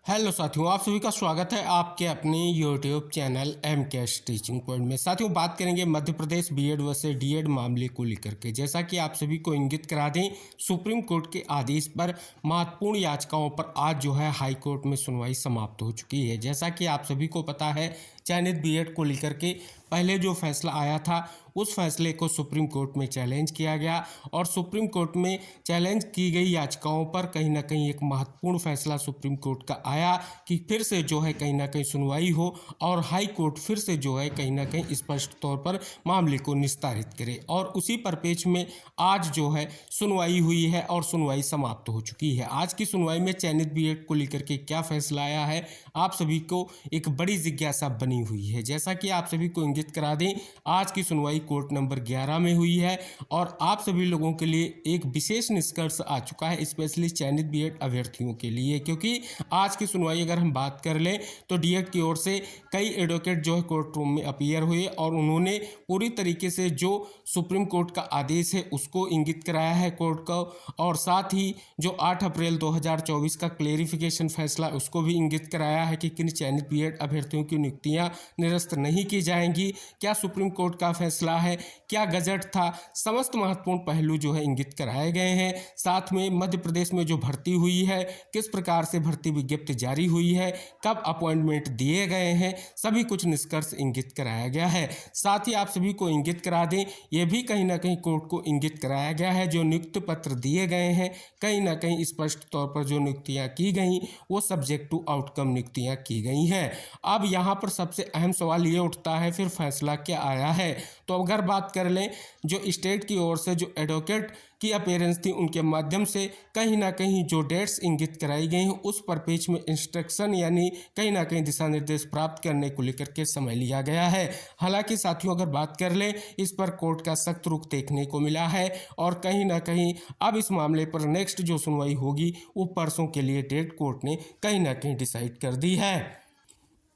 Hello साथियों, आप सभी का स्वागत है आपके अपने YouTube channel M Cash Teaching Point में। साथियों, बात करेंगे Madhya Pradesh BEd versus DEd मामले को लेकर के। जैसा कि आप सभी को इंगित करा दें, सुप्रीम कोर्ट के आदेश पर महत्वपूर्ण याचिकाओं पर आज जो है हाई कोर्ट में सुनवाई समाप्त हो चुकी है। जैसा कि आप सभी को पता है, चयनित बीएड को लेकर के पहले जो फैसला आया था उस फैसले को सुप्रीम कोर्ट में चैलेंज किया गया और सुप्रीम कोर्ट में चैलेंज की गई याचिकाओं पर कहीं ना कहीं एक महत्वपूर्ण फैसला सुप्रीम कोर्ट का आया कि फिर से जो है कहीं ना कहीं सुनवाई हो और हाई कोर्ट फिर से जो है कहीं ना कहीं स्पष्ट तौर पर मामले को निस्तारित करे। और उसी परिप्रेक्ष्य में आज जो है सुनवाई हुई है और सुनवाई समाप्त हो चुकी है। आज की सुनवाई में चयनित बीएड को लेकर के क्या फैसला आया है, आप सभी को एक बड़ी जिज्ञासा बनी हुई है। जैसा कि आप सभी को इंगित करा दें, आज की सुनवाई कोर्ट नंबर 11 में हुई है और आप सभी लोगों के लिए एक विशेष निष्कर्ष आ चुका है, स्पेशली चयनित बीएड अभ्यर्थियों के लिए। क्योंकि आज की सुनवाई अगर हम बात कर लें तो डीएड की ओर से कई एडवोकेट जो है कोर्ट रूम में अपीयर हुए और उन्होंने पूरी तरीके से जो सुप्रीम कोर्ट का आदेश है उसको इंगित कराया है कोर्ट को, और साथ ही जो 8 अप्रैल 2024 का क्लेरिफिकेशन फैसला उसको भी इंगित कराया है कि किन चयनित बीएड अभ्यर्थियों की नियुक्तियां निरस्त नहीं की जाएंगी, क्या सुप्रीम कोर्ट का फैसला है, क्या गजट था, समस्त महत्वपूर्ण पहलू जो है इंगित कराए गए हैं। साथ में मध्य प्रदेश में जो भर्ती हुई है, किस प्रकार से भर्ती विज्ञप्ति जारी हुई है, कब अपॉइंटमेंट दिए गए हैं, सभी कुछ निष्कर्ष इंगित कराया गया है। साथ ही आप सभी को इंगित करा दें, यह भी कहीं ना कहीं कोर्ट को इंगित कराया गया है जो नियुक्ति पत्र दिए गए हैं कहीं ना कहीं स्पष्ट तौर पर जो नियुक्तियां की गई वो सब्जेक्ट टू आउटकम नियुक्तियां की गई हैं। अब यहाँ पर सबसे अहम सवाल ये उठता है फिर फैसला क्या आया है। तो अगर बात कर लें, जो स्टेट की ओर से जो एडवोकेट की अपीयरेंस थी उनके माध्यम से कहीं ना कहीं जो डेट्स इंगित कराई गई हैं उस परिप्रेक्ष्य में इंस्ट्रक्शन यानी कहीं ना कहीं दिशा निर्देश प्राप्त करने को लेकर के समय लिया गया है। हालांकि साथियों, अगर बात कर लें, इस पर कोर्ट का सख्त रुख देखने को मिला है और कहीं ना कहीं अब इस मामले पर नेक्स्ट जो सुनवाई होगी वो परसों के लिए डेट कोर्ट ने कहीं ना कहीं डिसाइड कर दी है।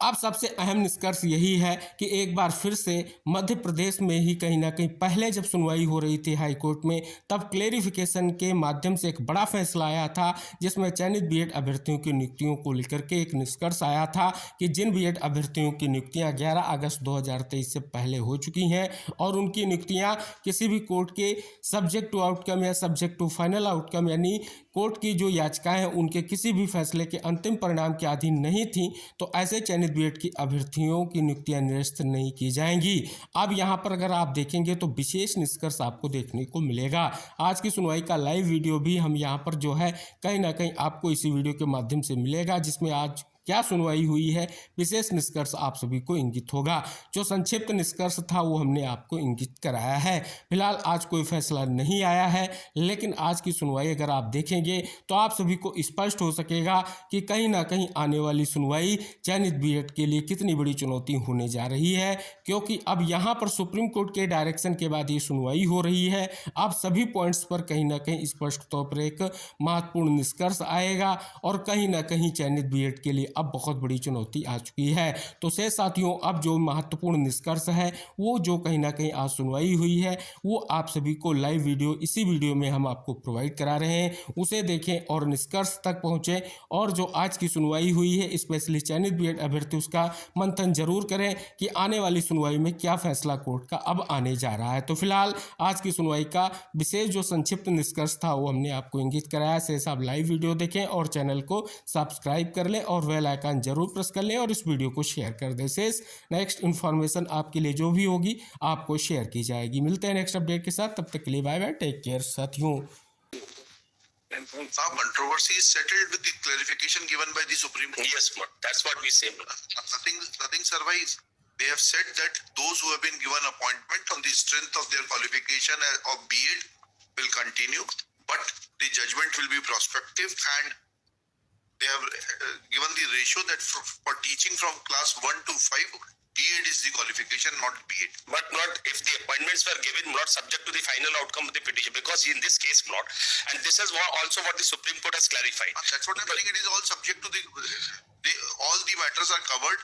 अब सबसे अहम निष्कर्ष यही है कि एक बार फिर से मध्य प्रदेश में ही कहीं ना कहीं पहले जब सुनवाई हो रही थी हाई कोर्ट में तब क्लेरिफिकेशन के माध्यम से एक बड़ा फैसला आया था जिसमें चयनित बीएड अभ्यर्थियों की नियुक्तियों को लेकर के एक निष्कर्ष आया था कि जिन बीएड अभ्यर्थियों की नियुक्तियां 11 अगस्त 2023 से पहले हो चुकी हैं और उनकी नियुक्तियां किसी भी कोर्ट के सब्जेक्ट टू आउटकम या सब्जेक्ट टू फाइनल आउटकम यानी कोर्ट की जो याचिकाएं हैं उनके किसी भी फैसले के अंतिम परिणाम के अधीन नहीं थी, तो ऐसे चयनित बीएड की अभ्यर्थियों की नियुक्तियां निरस्त नहीं की जाएंगी। अब यहां पर अगर आप देखेंगे तो विशेष निष्कर्ष आपको देखने को मिलेगा। आज की सुनवाई का लाइव वीडियो भी हम यहां पर जो है कहीं ना कहीं आपको इसी वीडियो के माध्यम से मिलेगा, जिसमें आज क्या सुनवाई हुई है विशेष निष्कर्ष आप सभी को इंगित होगा। जो संक्षिप्त निष्कर्ष था वो हमने आपको इंगित कराया है। फिलहाल आज कोई फैसला नहीं आया है, लेकिन आज की सुनवाई अगर आप देखेंगे तो आप सभी को स्पष्ट हो सकेगा कि कहीं ना कहीं आने वाली सुनवाई चयनित बीएड के लिए कितनी बड़ी चुनौती होने जा रही है। क्योंकि अब यहाँ पर सुप्रीम कोर्ट के डायरेक्शन के बाद ये सुनवाई हो रही है। अब सभी पॉइंट्स पर कहीं ना कहीं स्पष्ट तौर पर एक महत्वपूर्ण निष्कर्ष आएगा और कहीं ना कहीं चयनित बीएड के लिए अब बहुत बड़ी चुनौती आ चुकी है। तो से साथियों, अब जो महत्वपूर्ण निष्कर्ष है वो जो कहीं ना कहीं आज सुनवाई हुई है वो आप सभी को लाइव वीडियो इसी वीडियो में हम आपको प्रोवाइड करा रहे हैं, उसे देखें और निष्कर्ष तक पहुंचे। और जो आज की सुनवाई हुई है स्पेशली चयनित बीएड अभ्यर्थी उसका मंथन जरूर करें कि आने वाली सुनवाई में क्या फैसला कोर्ट का अब आने जा रहा है। तो फिलहाल आज की सुनवाई का विशेष जो संक्षिप्त निष्कर्ष था वो हमने आपको इंगित कराया। से आप लाइव वीडियो देखें और चैनल को सब्सक्राइब कर लें और बेल आइकन जरूर प्रेस कर लें और इस वीडियो को शेयर कर दें। शेष नेक्स्ट इन्फॉर्मेशन आपके लिए जो भी होगी आपको शेयर की जाएगी। मिलते हैं नेक्स्ट अपडेट के साथ, तब तक के लिए बाय बाय, टेक केयर साथियों। Now controversy is settled with the clarification given by the Supreme Court. Yes, that's what we say. Nothing survives. They have said that those who have been given appointment on the strength of their qualification of BEd will continue, but the judgment will be prospective, and they have given the ratio that for teaching from class 1 to 5, DEd is the qualification, not BEd. But not if the appointments were given, not subject to the final outcome of the petition, because in this case not. And this is also what the Supreme Court has clarified. That's what I'm telling. It is all subject to all the matters are covered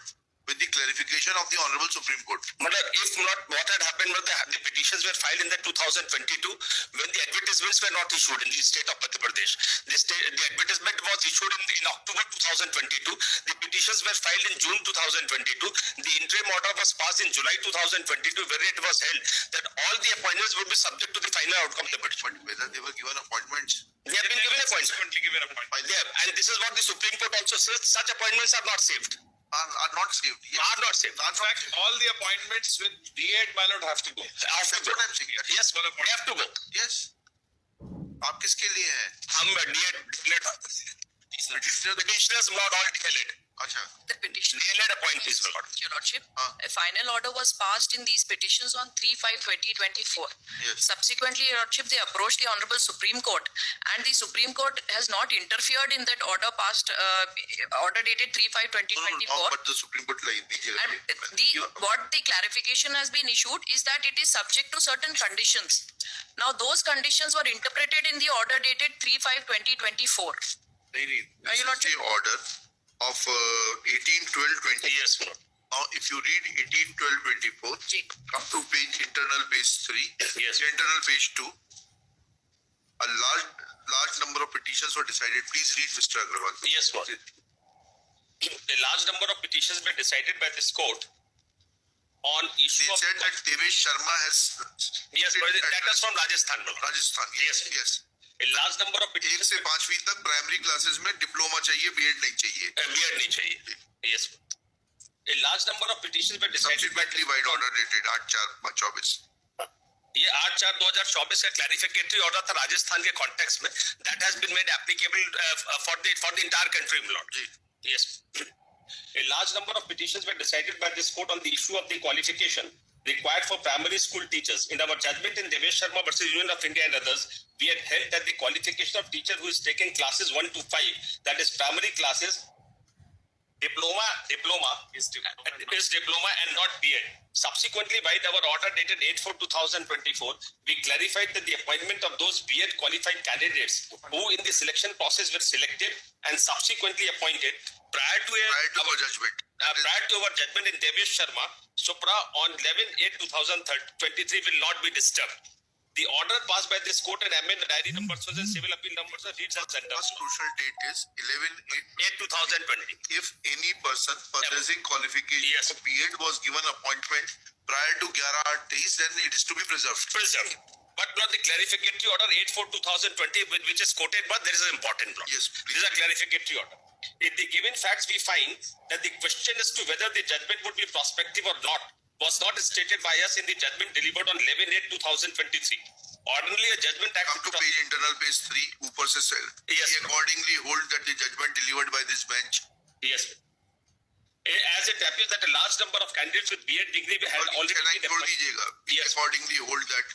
with the clarification of the Honorable Supreme Court. But if not, what had happened was the petitions were filed in the 2022 when the advertisements were not issued in the state of Madhya Pradesh. The advertisement was issued in October 2022. The petitions were filed in June 2022. The interim order was passed in July 2022, where it was held that all the appointments would be subject to the final outcome of the petition. But whether they were given appointments, They have been given appointments. And this is what the Supreme Court also says: such appointments are not saved. are not saved. Yes. Are not saved. Are In fact, all the appointments with D.Ed my lord have to go. Have to That's go. what I'm saying. Yes, they have to go. Yes. आप किसके लिए हैं? हम petitioners not all DLED. अच्छा. The petition, DLED appointees, my lord. Your Lordship, Huh. a final order was passed in these petitions on 3/5/2024. Yes. Subsequently, Your Lordship, they approached the Honorable Supreme Court, and the Supreme Court has not interfered in that order passed, order dated No, 3/5/2024. but the Supreme Court like दीजिएगा. And what the clarification has been issued is that it is subject to certain conditions. Now, those conditions were interpreted in the order dated 3/5/2024. नहीं. Are This you is not- the order of 18/12/20. Yes, my lord. Now, if you read 18/12/24, ji. come to internal page 3, Yes. internal page 2, a large number of petitions were decided. Please read, Mr. Agarwal. Yes, my lord. A large number of petitions were decided by this court on issue They of. said that Devesh Sharma has. Yes, my lord. That is from Rajasthan, my lord. Rajasthan. Yes. Yes. A large number of 1 petitions. से 5वीं तक primary classes में diploma चाहिए, BEd नहीं चाहिए. B.Ed नहीं चाहिए. Yes. A large number of petitions were decided by Subsequently by order dated 8/4/24. ये 8/4/2024 का क्लैरिफिकेटरी ऑर्डर था राजस्थान के कॉन्टेक्स्ट में. That has been made applicable for the entire country, my lord. जी. Yes. A large number of petitions were decided by this court on the issue of the qualification required for primary school teachers. In our judgment in Devesh Sharma versus Union of India and others, we had held that the qualification of teacher who is taking classes 1 to 5, that is primary classes, diploma is diploma and not B.Ed. Subsequently, by our order dated 8/4/2024, we clarified that the appointment of those B.Ed qualified candidates who in the selection process were selected and subsequently appointed prior to our judgment. prior to our judgment in Devesh Sharma, Supra on 11/8/2023 will not be disturbed. The order passed by this court and amend the diary numbers was a civil appeal numbers reads as under. First crucial date is 11/8. 8/2020. If any person possessing qualification Yes. of B.Ed was given appointment prior to 11/8/23, then it is to be preserved. Preserved. But not the clarificatory order 8/4/2020, which is quoted, but there is an important block. Yes, This please. is a clarificatory order. In the given facts, we find that the question as to whether the judgment would be prospective or not was not stated by us in the judgment delivered on 11/8/2023. Ordinarily, a judgment act Come to page internal page 3. ऊपर से Yes. We accordingly hold that the judgment delivered by this bench. Yes. As it appears that a large number of candidates with B.Ed degree had already Can I been छोड़ appointed. दीजिएगा? We Yes. accordingly hold that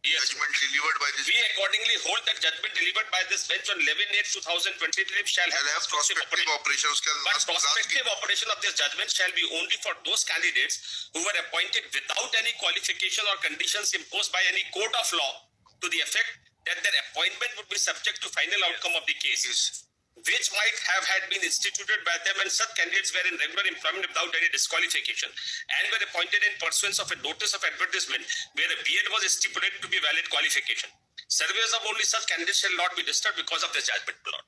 Yes. judgment delivered by this We accordingly hold that judgment delivered by this bench on 11/8/2023 shall shall have prospective prospective operation. operation. उसके But last prospective operation of this judgment shall be only for those candidates who were appointed without any qualification or conditions imposed by any court of law to the effect that their appointment would be subject to final outcome of the case, is which might have had been instituted by them, and such candidates were in regular employment without any disqualification and were appointed in pursuance of a notice of advertisement where a B.Ed was stipulated to be valid qualification. Surveys of only such candidates shall not be disturbed because of this judgment, my lord.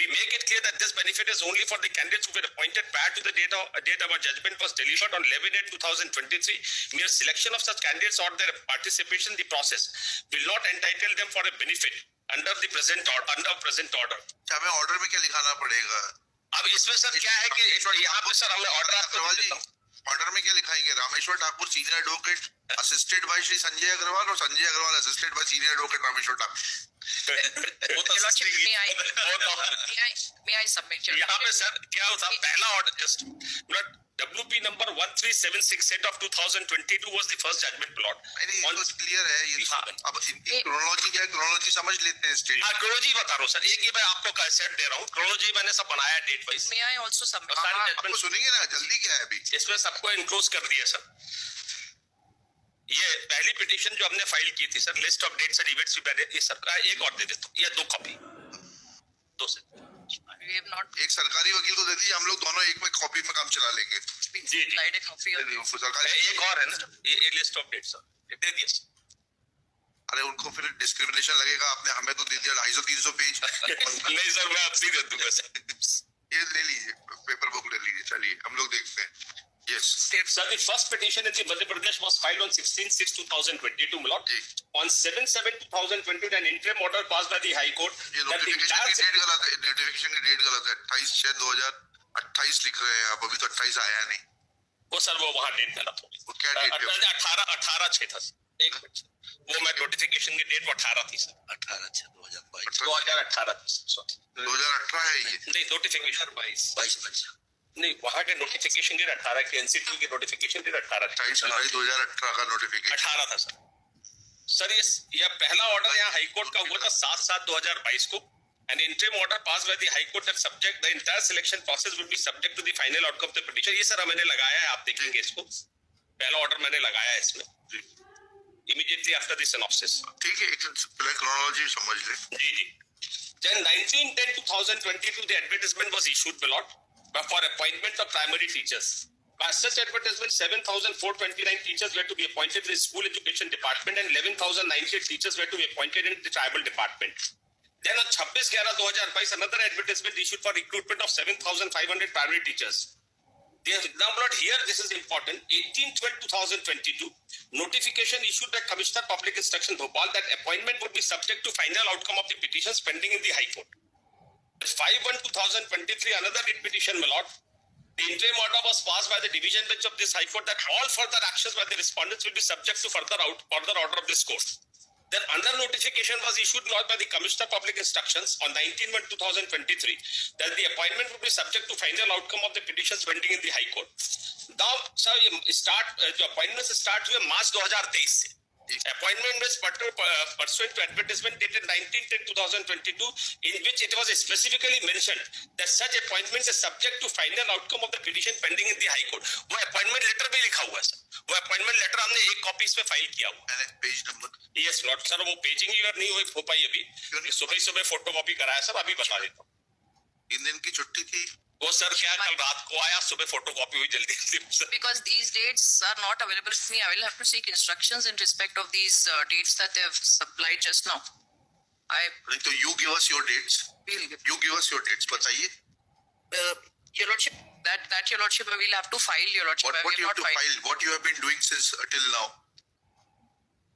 We make it clear that this benefit is only for the candidates who were appointed prior to the date of our judgment was delivered on 11/8/2023. Mere selection of such candidates or their participation in the process will not entitle them for a benefit under the present order. हमें order में क्या लिखाना पड़ेगा? अब इसमें sir क्या है कि यहाँ पे सर हमें ऑर्डर आपको अग्रवाल दे जी, देता हूँ। ऑर्डर में क्या लिखाएंगे? Rameshwar Thakur senior advocate assisted by Shri Sanjay Agrawal और Sanjay Agrawal assisted by senior advocate Rameshwar Thakur. वो तो Your Lordship, assisting- may I- वो तो- May I submit, Your यहाँ पे Lordship? सर क्या होता पहला order just WP number 1376 of 2022 was the first judgment plot. नहीं On- तो क्लियर है ये. हाँ। अब इनकी क्रोनोलॉजी क्या है? क्रोनोलॉजी समझ लेते हैं स्टेट. हाँ क्रोनोलॉजी बता रहा हूँ सर. एक ये मैं आपको सेट दे रहा हूँ. क्रोनोलॉजी मैंने सब बनाया date wise. May I also submit? सारे आपको judgment सुनेंगे ना? जल्दी क्या है अभी? इसमें सबको इनक्लोज कर दिया सर. ये पहली पिटीशन जो हमने फाइल की थी sir, list of dates and events ये सर एक और दे देता हूँ. ये 2 कॉपी 2 से. We have not. एक सरकारी वकील को दे दीजिए, हम लोग दोनों एक में कॉपी में काम चला लेंगे. me? Ji ji Slide a copy of. सरकार एक और है ना, ये लिस्ट ऑफ डेट्स सर, दे दिया सर। अरे उनको फिर डिस्क्रिमिनेशन लगेगा, आपने हमें तो दे दिया 250-300 पेज। नहीं सर, मैं आपसे दे दूंगा सर। ये ले लीजिए, पेपर बुक ले लीजिए, चलिए हम लोग देखते हैं। Yes. Sir, the first petition in the Madhya Pradesh was filed on 16/6/2022, my lord. On 7/7/2022, an interim order passed by the High Court ये that the नोटिफिकेशन की entire डेट गलत है, नोटिफिकेशन की डेट गलत है, 28/6/2028 लिख रहे हैं आप, अभी तो 28 आया नहीं। वो सर वो वहाँ डेट गलत हो वो क्या डेट है? 18/6 था सर। एक मिनट सर, वो मैं नोटिफिकेशन की डेट वो 18 थी सर। 18/6/2022 2018 थी सर, सॉरी। 2018 है ये। नहीं, नोटिफिकेशन 22 नहीं, वहाँ के नोटिफिकेशन डेट 18 की, एनसीटी की नोटिफिकेशन डेट 18 थी। 28 जुलाई 2018 का नोटिफिकेशन। 18 था सर। सर ये पहला ऑर्डर यहाँ हाई कोर्ट का हुआ था 7/7/2022 को। An interim order passed by the High Court that subject the entire selection process will be subject to the final outcome of the petition. ये सर मैंने लगाया है, आप देखेंगे इसको। पहला ऑर्डर मैंने लगाया है इसमें। Immediately after the synopsis. ठीक है, एक क्रोनोलॉजी समझ ले। जी जी। Then 19/10/2022 the advertisement was issued, my lord, for appointment of primary teachers. By such advertisement, 7,429 teachers were to be appointed in the school education department and 11,098 teachers were to be appointed in the tribal department. Then on 26/11/2022, another advertisement issued for recruitment of 7,500 primary teachers. Now, Lord, here this is important. 18/12/2022, notification issued by Commissioner Public Instruction Bhopal that appointment would be subject to final outcome of the petitions pending in the High Court. 5/1/2023, another writ petition, my lord. The interim order was passed by the division bench of this High Court that all further actions by the respondents will be subject to further order of this court. Then another notification was issued by the Commissioner of Public Instructions on 19/1/2023 that the appointment would be subject to final outcome of the petitions pending in the High Court. Now, sir, जो appointments start हुए March 2023 से. Appointment was pursuant to advertisement dated 19/10/2022, in which it was specifically mentioned that such appointments are subject to final outcome of the petition pending in the High Court. वो appointment letter भी लिखा हुआ है sir. वो appointment letter हमने एक copy इस पे फाइल किया हुआ है। Page number? Yes, Lord, sir वो पेजिंग ही नहीं हो पाई अभी। सुबह फोटो कॉपी कराया सर, अभी बता देता हूँ। 3 दिन की छुट्टी थी। वो सर क्या कल रात को आया, सुबह फोटो कॉपी हुई जल्दी sir. Because these dates are not available to me, I will have to seek instructions in respect of these dates that they have supplied just now. नहीं तो you give us your dates. Will give. You give us your dates. बताइए। Your Lordship, that Your Lordship, I will have to file, Your Lordship. I What will you have not to file. file? What you have been doing since till now?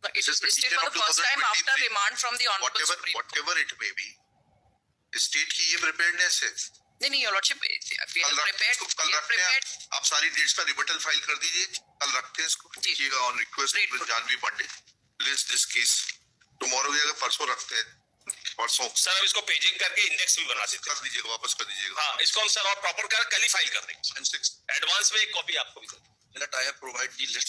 It This is is still petition for of the first time after 2023. remand from the Honorable Supreme Court. Whatever it may be, state की ये preparedness है। नहीं, Your Lordship, we कल are रखते हैं prepared. इसको, कल We are रखते हैं। prepared. आप सारी डेट्स का रिबटल फाइल कर दीजिए, कल रखते हैं इसको। जी। कीजिएगा on request Grateful. With Janvi Pandey. List this case tomorrow की जगह परसों रखते हैं, परसों सर अब इसको पेजिंग करके इंडेक्स भी बना देते कर दीजिएगा, वापस कर दीजिएगा। हाँ, इसको हम सर और प्रॉपर कर कल ही फाइल कर देंगे। And 6 एडवांस में एक कॉपी आपको भी कर I have provided the list